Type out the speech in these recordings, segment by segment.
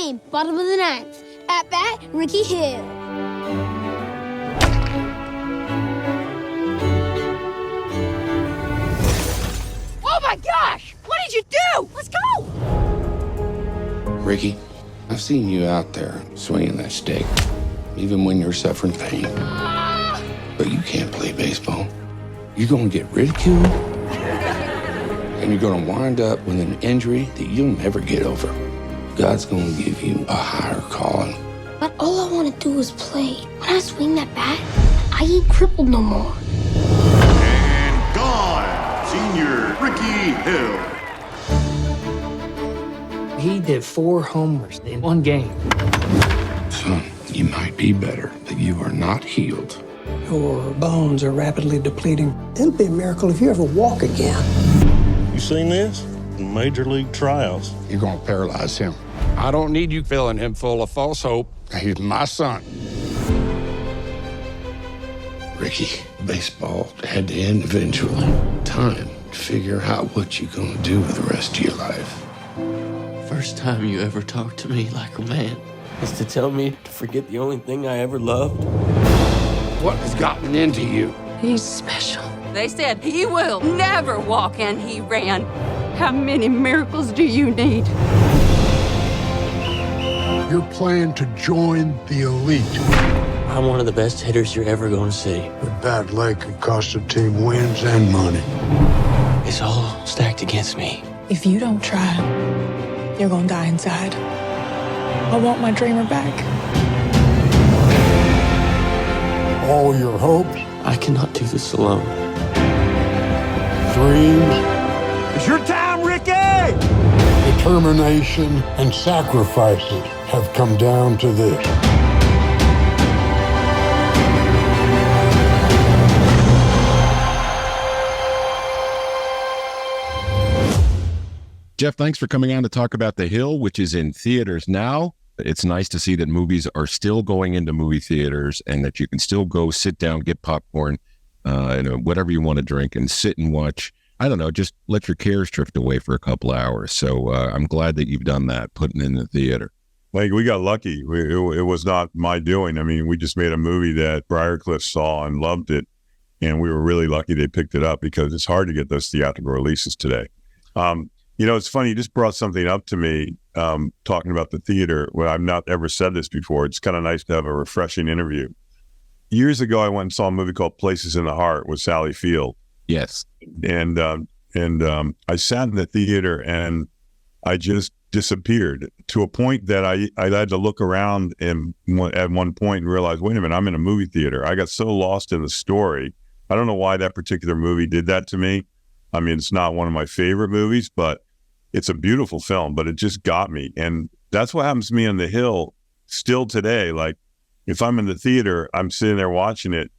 game, bottom of the ninth. At bat, Rickey Hill. Oh my gosh! What did you do? Let's go! Rickey, I've seen you out there swinging that stick, even when you're suffering pain. But you can't play baseball. You're gonna get ridiculed, and you're gonna wind up with an injury that you'll never get over. God's gonna give you a higher calling. But all I want to do is play. When I swing that bat, I ain't crippled no more. And gone, senior Rickey Hill. He did 4 homers in one game. Son, you might be better, but you are not healed. Your bones are rapidly depleting. It'll be a miracle if you ever walk again. You seen this? Major league tryouts. You're gonna paralyze him. I don't need you filling him full of false hope. He's my son. Rickey, baseball had to end eventually. Time to figure out what you're gonna do with the rest of your life. First time you ever talked to me like a man is to tell me to forget the only thing I ever loved. What has gotten into you? He's special. They said he will never walk, and he ran. How many miracles do you need? You're planning to join the elite. I'm one of the best hitters you're ever going to see. A bad leg could cost the team wins and money. It's all stacked against me. If you don't try, you're gonna die inside. I want my dreamer back. All your hopes, I cannot do this alone. dreams, It's your time, Rickey! determination, and sacrifices have come down to this. Jeff, thanks for coming on to talk about The Hill, which is in theaters now. It's nice to see that movies are still going into movie theaters and that you can still go sit down, get popcorn, whatever you want to drink, and sit and watch. I don't know, just let your cares drift away for a couple hours. So I'm glad that you've done that, putting it in the theater. Like, we got lucky. It was not my doing. I mean, we just made a movie that Briarcliff saw and loved it, and we were really lucky they picked it up because it's hard to get those theatrical releases today. It's funny, you just brought something up to me, talking about the theater. Well, I've not ever said this before. It's kind of nice to have a refreshing interview. Years ago, I went and saw a movie called Places in the Heart with Sally Field. Yes. And I sat in the theater and I just disappeared to a point that I had to look around and at one point and realize, wait a minute, I'm in a movie theater. I got so lost in the story. I don't know why that particular movie did that to me. I mean, it's not one of my favorite movies, but it's a beautiful film, but it just got me. And that's what happens to me on The Hill still today. Like, if I'm in the theater, I'm sitting there watching it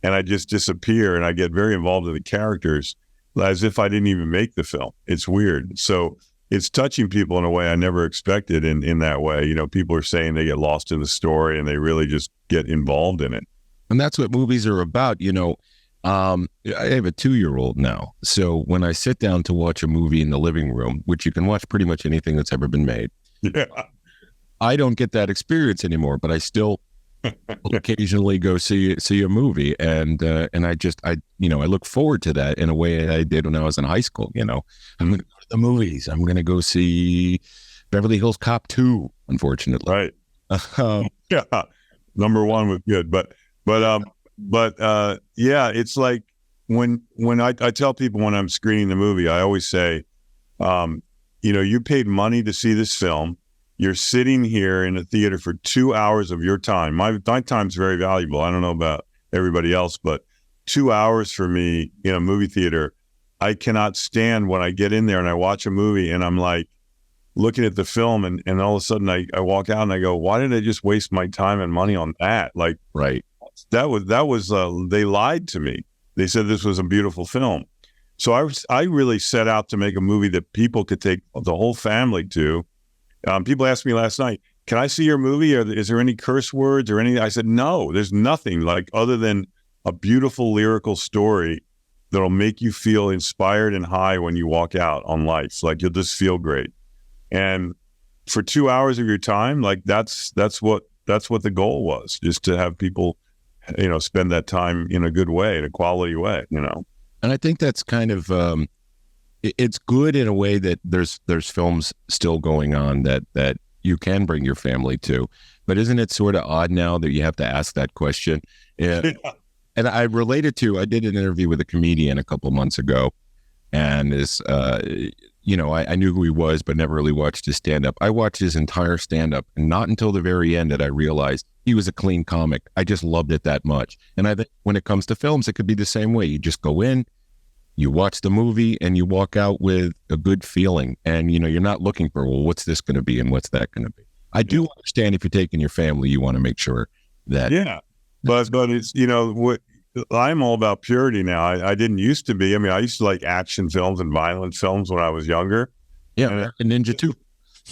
and I just disappear and I get very involved in the characters as if I didn't even make the film. It's weird. So it's touching people in a way I never expected in that way. You know, people are saying they get lost in the story and they really just get involved in it. And that's what movies are about. I have a 2-year-old now. So when I sit down to watch a movie in the living room, which you can watch pretty much anything that's ever been made, yeah, I don't get that experience anymore, but I still occasionally go see a movie. And I look forward to that in a way I did when I was in high school. I'm going to go to the movies. I'm going to go see Beverly Hills Cop 2, unfortunately. Right. Yeah. Number 1 was good, but it's like when I tell people when I'm screening the movie, I always say, you paid money to see this film. You're sitting here in a theater for 2 hours of your time. My time's very valuable. I don't know about everybody else, but 2 hours for me in a movie theater, I cannot stand when I get in there and I watch a movie and I'm like looking at the film and all of a sudden I walk out and I go, why did I just waste my time and money on that? Like, right. That was they lied to me. They said this was a beautiful film. So I really set out to make a movie that people could take the whole family to. People asked me last night, can I see your movie? Or is there any curse words or anything? I said, no, there's nothing like other than a beautiful lyrical story that'll make you feel inspired and high when you walk out on life. Like, you'll just feel great. And for 2 hours of your time, like that's what the goal was, just to have people, spend that time in a good way, in a quality way, And I think that's kind of, it's good in a way that there's films still going on that you can bring your family to. But isn't it sort of odd now that you have to ask that question? And I related to, I did an interview with a comedian a couple months ago, and I knew who he was, but never really watched his stand-up. I watched his entire stand-up, and not until the very end did I realize he was a clean comic. I just loved it that much. And I think when it comes to films, it could be the same way. You just go in, you watch the movie, and you walk out with a good feeling. And, you're not looking for, well, what's this going to be and what's that going to be? I do understand if you're taking your family, you want to make sure that. Yeah. But it's, what I'm all about purity now. I didn't used to be. I mean, I used to like action films and violent films when I was younger. Yeah. American Ninja too.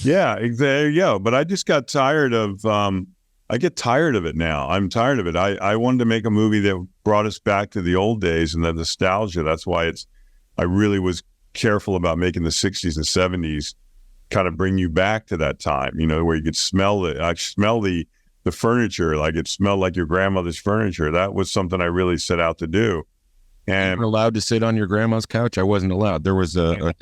Yeah, there you go. But I just got tired of, I get tired of it now. I'm tired of it. I wanted to make a movie that brought us back to the old days and the nostalgia. That's why I really was careful about making the 60s and 70s kind of bring you back to that time, where you could smell it. I smell the furniture, like it smelled like your grandmother's furniture. That was something I really set out to do. And you were allowed to sit on your grandma's couch? I wasn't allowed. There was a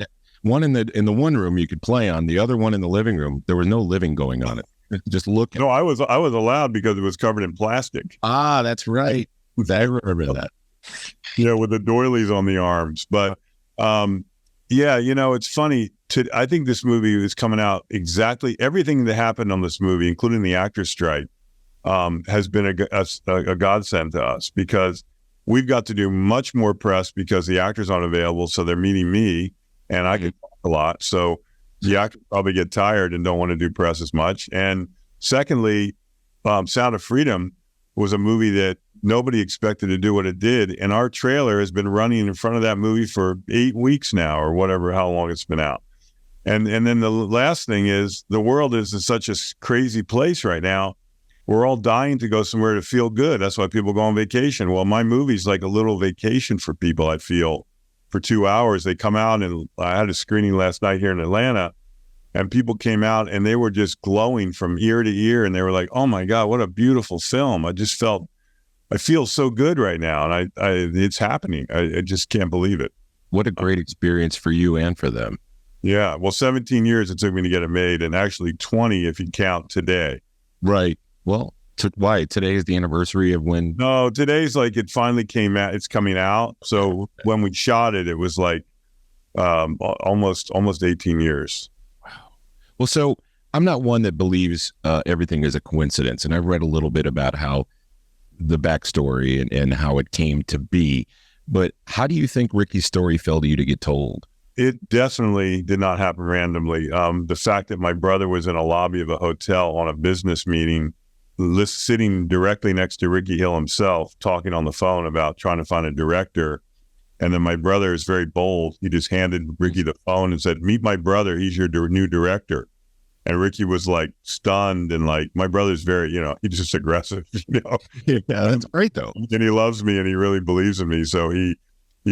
one in the one room you could play on, the other one in the living room. There was no living going on it. Just look. No, I was allowed because it was covered in plastic. Ah, that's right. I remember that. Yeah, with the doilies on the arms. But it's funny. I think this movie is coming out exactly everything that happened on this movie, including the actors' strike, has been a godsend to us, because we've got to do much more press because the actors aren't available. So they're meeting me, and I can talk a lot. So the actors probably get tired and don't want to do press as much. And secondly, Sound of Freedom was a movie that nobody expected to do what it did. And our trailer has been running in front of that movie for 8 weeks now, or whatever, how long it's been out. And then the last thing is, the world is in such a crazy place right now. We're all dying to go somewhere to feel good. That's why people go on vacation. Well, my movie's like a little vacation for people, I feel. For 2 hours, they come out, and I had a screening last night here in Atlanta, and people came out and they were just glowing from ear to ear. And they were like, oh my God, what a beautiful film. I feel so good right now. And it's happening. I just can't believe it. What a great experience for you and for them. Yeah. Well, 17 years it took me to get it made, and actually 20 if you count today. Right. Well, why? Today is the anniversary of when? No, today's like it finally came out. It's coming out. So when we shot it, it was like almost 18 years. Wow. Well, so I'm not one that believes everything is a coincidence. And I've read a little bit about how the backstory and how it came to be. But how do you think Rickey's story fell to you to get told? It definitely did not happen randomly. The fact that my brother was in a lobby of a hotel on a business meeting, sitting directly next to Rickey Hill himself, talking on the phone about trying to find a director. And then my brother is very bold. He just handed Rickey the phone and said, meet my brother. He's your new director. And Rickey was like stunned, and like, my brother's very, he's just aggressive, Yeah, that's great though. And he loves me and he really believes in me. So he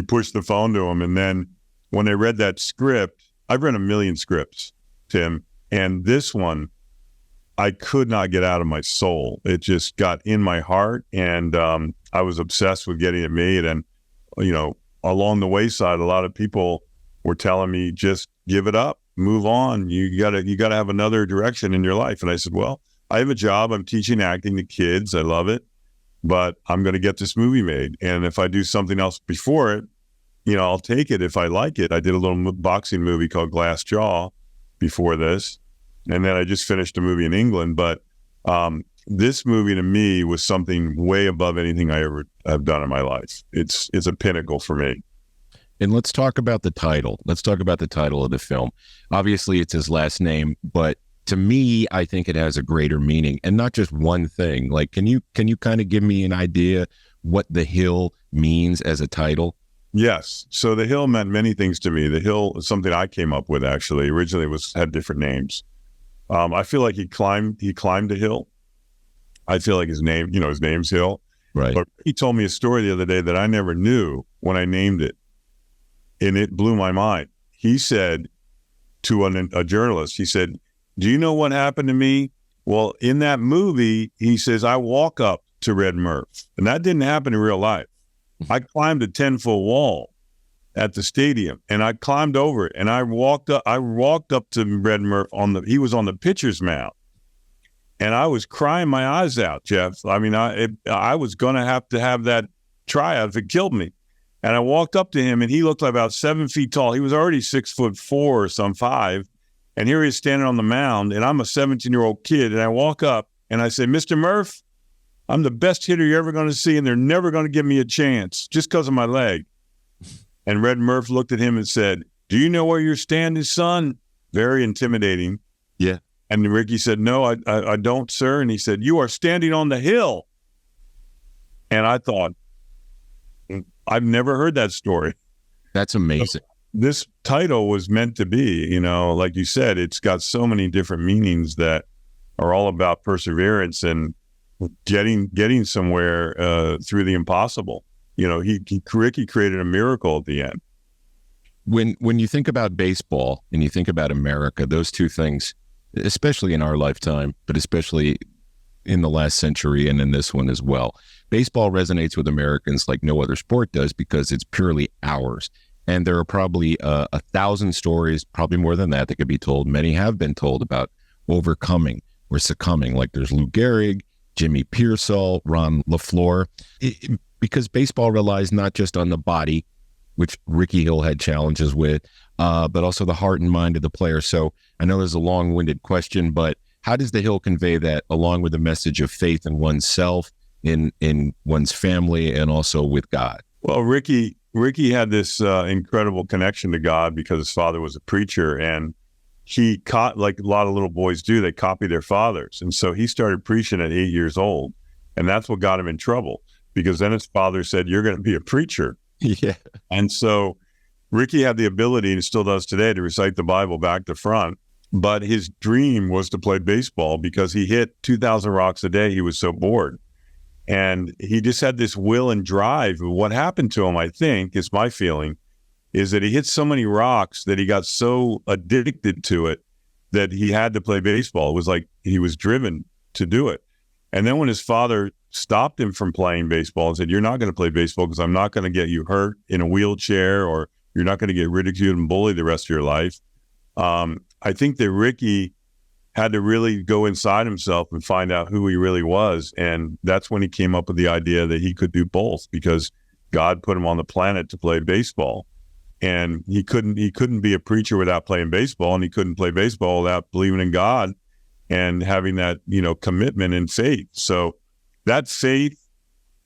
pushed the phone to him. And then when they read that script, I've read 1 million scripts, Tim, and this one, I could not get out of my soul. It just got in my heart, and I was obsessed with getting it made. And, along the wayside, a lot of people were telling me, just give it up, move on. You gotta have another direction in your life. And I said, well, I have a job. I'm teaching acting to kids. I love it, but I'm going to get this movie made. And if I do something else before it, I'll take it if I like it. I did a little boxing movie called Glass Jaw before this. And then I just finished a movie in England. But this movie to me was something way above anything I ever have done in my life. It's a pinnacle for me. And let's talk about the title. Let's talk about the title of the film. Obviously, it's his last name, but to me, I think it has a greater meaning, and not just one thing. Like, can you kind of give me an idea what The Hill means as a title? Yes. So The Hill meant many things to me. The Hill is something I came up with, actually. Originally had different names. I feel like he climbed a hill. I feel like his name's Hill. Right. But he told me a story the other day that I never knew when I named it, and it blew my mind. He said to a journalist, he said, do you know what happened to me? Well, in that movie, he says, I walk up to Red Murph. And that didn't happen in real life. I climbed a 10-foot wall at the stadium, and I climbed over it, and I walked up to Red Murph he was on the pitcher's mound. And I was crying my eyes out, Jeff. I mean, I was going to have that tryout if it killed me. And I walked up to him, and he looked like about 7 feet tall. He was already 6'4" or some 5. And here he is standing on the mound, and I'm a 17-year-old kid. And I walk up, and I say, Mr. Murph, I'm the best hitter you're ever going to see, and they're never going to give me a chance just because of my leg. And Red Murph looked at him and said, do you know where you're standing, son? Very intimidating. Yeah. And Rickey said, no, I don't, sir. And he said, you are standing on the hill. And I thought, I've never heard that story. That's amazing. So this title was meant to be, like you said, it's got so many different meanings that are all about perseverance and getting somewhere through the impossible. Rickey created a miracle at the end. When you think about baseball and you think about America, those two things, especially in our lifetime, but especially in the last century and in this one as well, baseball resonates with Americans like no other sport does because it's purely ours. And there are probably 1,000 stories, probably more than that could be told. Many have been told about overcoming or succumbing. Like there's Lou Gehrig, Jimmy Pearsall, Ron LaFleur, because baseball relies not just on the body, which Rickey Hill had challenges with, but also the heart and mind of the player. So I know there's a long-winded question, but how does the Hill convey that along with the message of faith in oneself, in one's family, and also with God? Well, Rickey had this incredible connection to God because his father was a preacher, and he like a lot of little boys do, they copy their fathers. And so he started preaching at 8 years old, and that's what got him in trouble because then his father said, you're going to be a preacher. Yeah. And so Rickey had the ability, and still does today, to recite the Bible back to front. But his dream was to play baseball because he hit 2,000 rocks a day. He was so bored. And he just had this will and drive. What happened to him, I think, is my feeling, is that he hit so many rocks that he got so addicted to it that he had to play baseball. It was like he was driven to do it. And then when his father stopped him from playing baseball and said, you're not going to play baseball because I'm not going to get you hurt in a wheelchair, or you're not going to get ridiculed and bullied the rest of your life. I think that Rickey had to really go inside himself and find out who he really was. And that's when he came up with the idea that he could do both, because God put him on the planet to play baseball. And he couldn't be a preacher without playing baseball, and he couldn't play baseball without believing in God and having that, commitment and faith. So that faith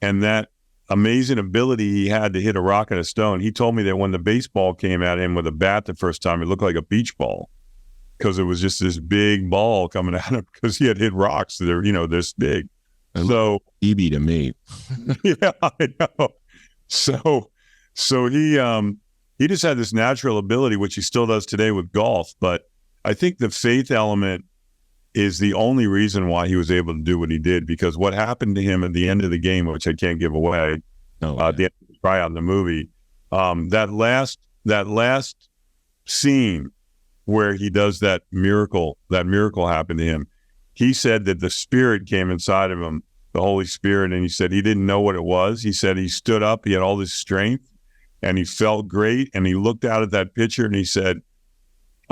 and that amazing ability he had to hit a rock and a stone. He told me that when the baseball came at him with a bat the first time, it looked like a beach ball because it was just this big ball coming at him because he had hit rocks that are, this big. So EB to me. Yeah, I know. So he just had this natural ability, which he still does today with golf. But I think the faith element is the only reason why he was able to do what he did, because what happened to him at the end of the game, which I can't give away, at the end of the tryout in the movie, that last scene where he does that miracle happened to him. He said that the Spirit came inside of him, the Holy Spirit, and he said he didn't know what it was. He said he stood up, he had all this strength, and he felt great, and he looked out at that picture and he said,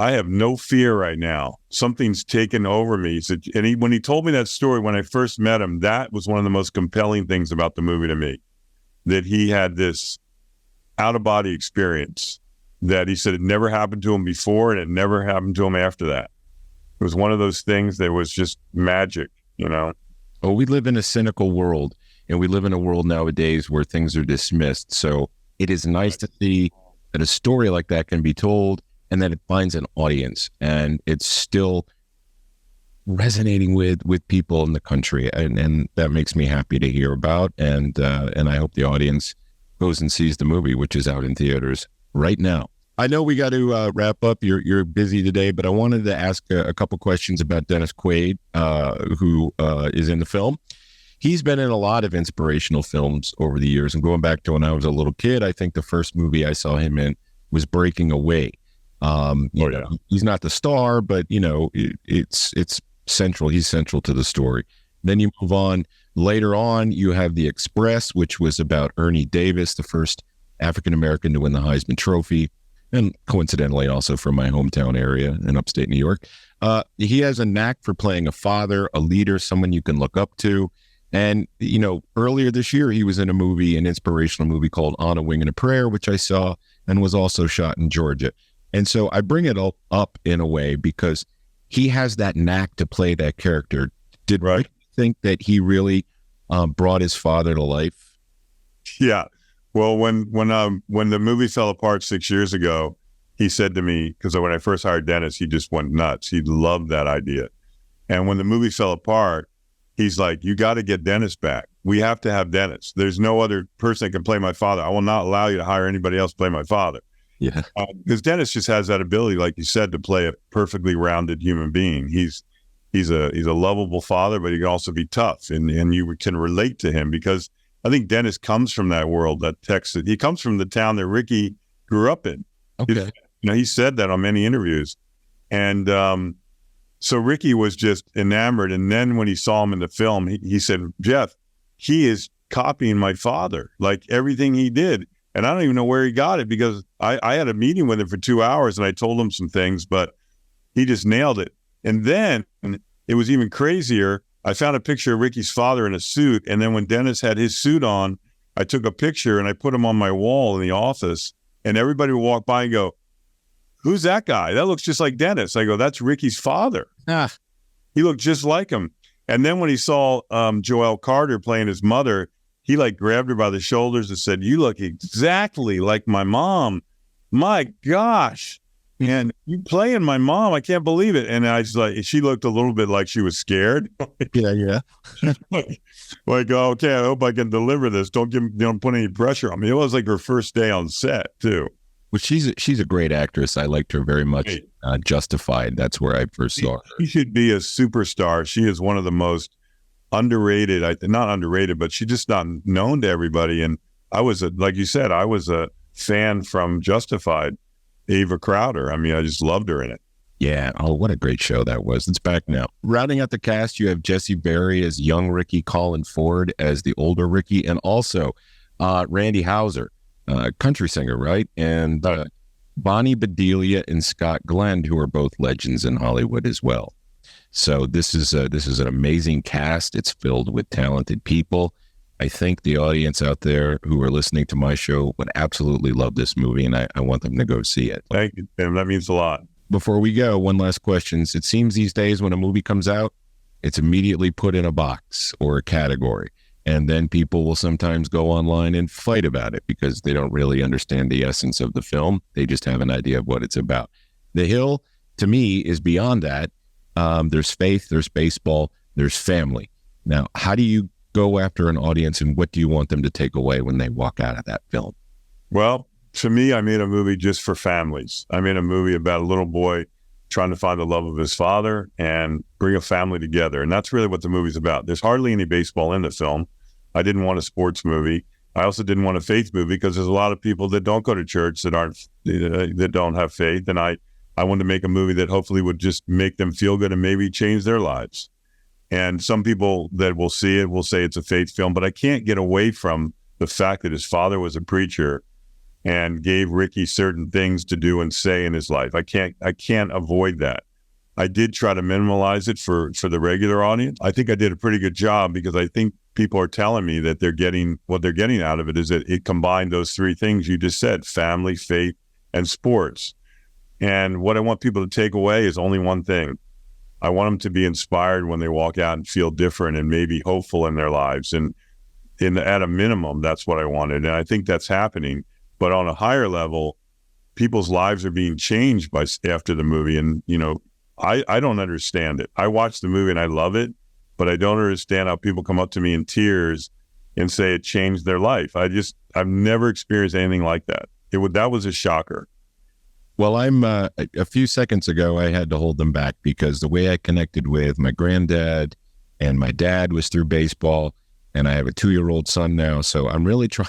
I have no fear right now. Something's taken over me. He said, and when he told me that story when I first met him, that was one of the most compelling things about the movie to me, that he had this out-of-body experience that he said it never happened to him before and it never happened to him after that. It was one of those things that was just magic, Well, we live in a cynical world, and we live in a world nowadays where things are dismissed. So it is nice to see that a story like that can be told and that it finds an audience, and it's still resonating with people in the country, and that makes me happy to hear about. And I hope the audience goes and sees the movie, which is out in theaters right now. I know we got to wrap up. You're busy today, but I wanted to ask a couple questions about Dennis Quaid, who is in the film. He's been in a lot of inspirational films over the years, and going back to when I was a little kid, I think the first movie I saw him in was Breaking Away. He's not the star, but it's central. He's central to the story. Then you move on. Later on, you have The Express, which was about Ernie Davis, the first African-American to win the Heisman Trophy, and coincidentally also from my hometown area in upstate New York. He has a knack for playing a father, a leader, someone you can look up to. And, earlier this year, he was in an inspirational movie called On a Wing and a Prayer, which I saw and was also shot in Georgia. And so I bring it all up in a way because he has that knack to play that character. Did you think that he really brought his father to life? Yeah. Well, when the movie fell apart 6 years ago, he said to me, because when I first hired Dennis, he just went nuts. He loved that idea. And when the movie fell apart, he's like, you got to get Dennis back. We have to have Dennis. There's no other person that can play my father. I will not allow you to hire anybody else to play my father. Yeah. Because Dennis just has that ability, like you said, to play a perfectly rounded human being. He's a lovable father, but he can also be tough, and you can relate to him because I think Dennis comes from that world, that Texas. He comes from the town that Rickey grew up in. Okay. He said that on many interviews. And so Rickey was just enamored. And then when he saw him in the film, he said, Jeff, he is copying my father, like everything he did. And I don't even know where he got it because I had a meeting with him for 2 hours and I told him some things, but he just nailed it. And then it was even crazier. I found a picture of Rickey's father in a suit. And then when Dennis had his suit on, I took a picture and I put him on my wall in the office. And everybody would walk by and go, who's that guy? That looks just like Dennis. I go, that's Rickey's father. He looked just like him. And then when he saw Joelle Carter playing his mother, he grabbed her by the shoulders and said, you look exactly like my mom. My gosh. And you playing my mom. I can't believe it. And I was she looked a little bit like she was scared. Yeah. Okay, I hope I can deliver this. Don't put any pressure on me. It was like her first day on set too. Well, she's a great actress. I liked her very much. Justified. That's where I first saw her. She should be a superstar. She is one of the most underrated, not underrated, but she's just not known to everybody. And I was like you said, I was a fan from Justified. Ava Crowder. I mean, I just loved her in it. Yeah. Oh, what a great show that was. It's back now. Rounding out the cast, you have Jesse Berry as young Rickey, Colin Ford as the older Rickey, and also Randy Houser, country singer, right? And Bonnie Bedelia and Scott Glenn, who are both legends in Hollywood as well. So this is an amazing cast. It's filled with talented people. I think the audience out there who are listening to my show would absolutely love this movie, and I want them to go see it. Thank you, Tim. That means a lot. Before we go, one last question. It seems these days when a movie comes out, it's immediately put in a box or a category, and then people will sometimes go online and fight about it because they don't really understand the essence of the film. They just have an idea of what it's about. The Hill, to me, is beyond that. There's faith, there's baseball, there's family. Now, how do you go after an audience, and what do you want them to take away when they walk out of that film? Well, to me, I made a movie just for families. I made a movie about a little boy trying to find the love of his father and bring a family together. And that's really what the movie's about. There's hardly any baseball in the film. I didn't want a sports movie. I also didn't want a faith movie because there's a lot of people that don't go to church that don't have faith. And I wanted to make a movie that hopefully would just make them feel good and maybe change their lives. And some people that will see it will say it's a faith film, but I can't get away from the fact that his father was a preacher and gave Rickey certain things to do and say in his life. I can't avoid that. I did try to minimalize it for the regular audience. I think I did a pretty good job because I think people are telling me that what they're getting out of it is that it combined those three things you just said: family, faith, and sports. And what I want people to take away is only one thing. I want them to be inspired when they walk out and feel different and maybe hopeful in their lives. And at a minimum, that's what I wanted. And I think that's happening. But on a higher level, people's lives are being changed after the movie. And, I don't understand it. I watch the movie and I love it, but I don't understand how people come up to me in tears and say it changed their life. I've never experienced anything like that. That was a shocker. Well, a few seconds ago, I had to hold them back because the way I connected with my granddad and my dad was through baseball. and I have a 2-year-old son now. So I'm really trying.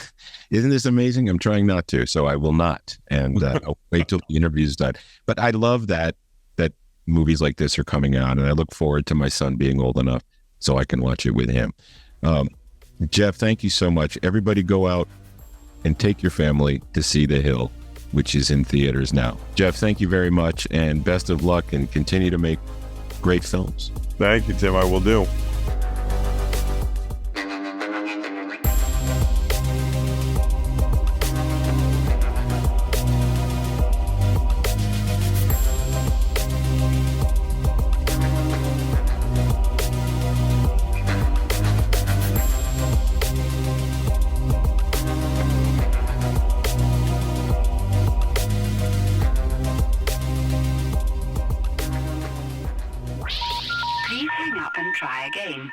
Isn't this amazing? I'm trying not to, so I will not. And I'll wait till the interview's done. But I love that movies like this are coming out, and I look forward to my son being old enough so I can watch it with him. Jeff, thank you so much. Everybody go out and take your family to see The Hill, which is in theaters now. Jeff, thank you very much, and best of luck, and continue to make great films. Thank you, Tim. I will do. Please hang up and try again.